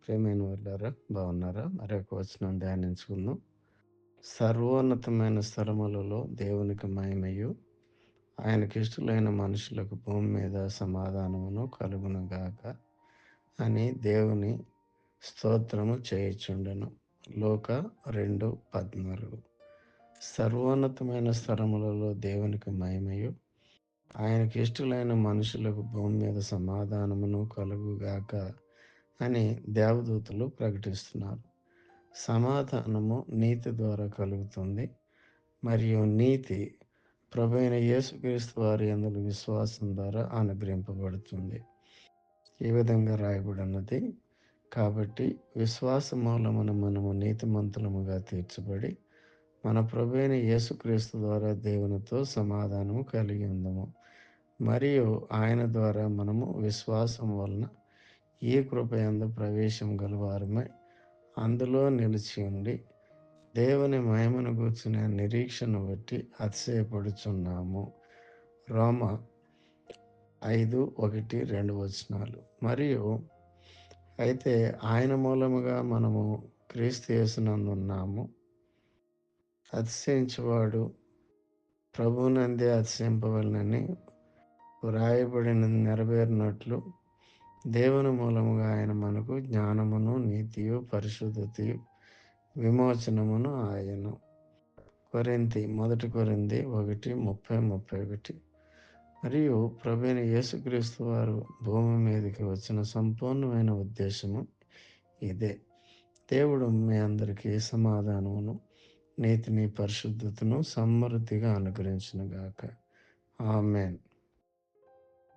ప్రియమైన వాళ్ళారా, బాగున్నారా? మరొక వచనం ధ్యానించుకుందాం. సర్వోన్నతమైన స్థలములలో దేవునికి మహిమయు, ఆయనకిష్టులైన మనుషులకు భూమి మీద సమాధానమును కలుగును గాక అని దేవుని స్తోత్రము చేయుచుండెను. లూక 2:14. సర్వోన్నతమైన స్థలములలో దేవునికి మహిమయు, ఆయనకిష్టులైన మనుషులకు భూమి మీద సమాధానమును కలుగుగాక అని దేవదూతలు ప్రకటిస్తున్నారు. సమాధానము నీతి ద్వారా కలుగుతుంది, మరియు నీతి ప్రభువైన యేసుక్రీస్తు వారి యందు విశ్వాసం ద్వారా అనుగ్రహింపబడుతుంది. ఈ విధంగా రాయబడినది. కాబట్టి విశ్వాస మూలమున మనము నీతిమంతులముగా తీర్చబడి, మన ప్రభువైన యేసుక్రీస్తు ద్వారా దేవునితో సమాధానము కలిగి ఉందము. మరియు ఆయన ద్వారా మనము విశ్వాసం వలన ఈ కృపయందు ప్రవేశం గలవారమై అందులో నిలిచి ఉండి దేవుని మహిమను గూర్చిన నిరీక్షను బట్టి అతిశయపడుచున్నాము. రోమ 5:1-2 మరియు అయితే ఆయన మూలముగా మనము క్రీస్తు యేసునందున్నాము. అతిశయించువాడు ప్రభువునందే అతిశయింపవలెనని వ్రాయబడినది నెరవేరినట్లు, దేవుని మూలముగా ఆయన మనకు జ్ఞానమును, నీతియు, పరిశుద్ధతయు, విమోచనమును ఆయను. మొదటి కొరింథీ 1:30-31. మరియు ప్రభువైన యేసుక్రీస్తు వారు భూమి మీదకి వచ్చిన సంపూర్ణమైన ఉద్దేశము ఇదే. దేవుడు మీ అందరికీ సమాధానమును, నీతిని, పరిశుద్ధతను సమృద్ధిగా అనుగ్రహించునుగాక. ఆమేన్.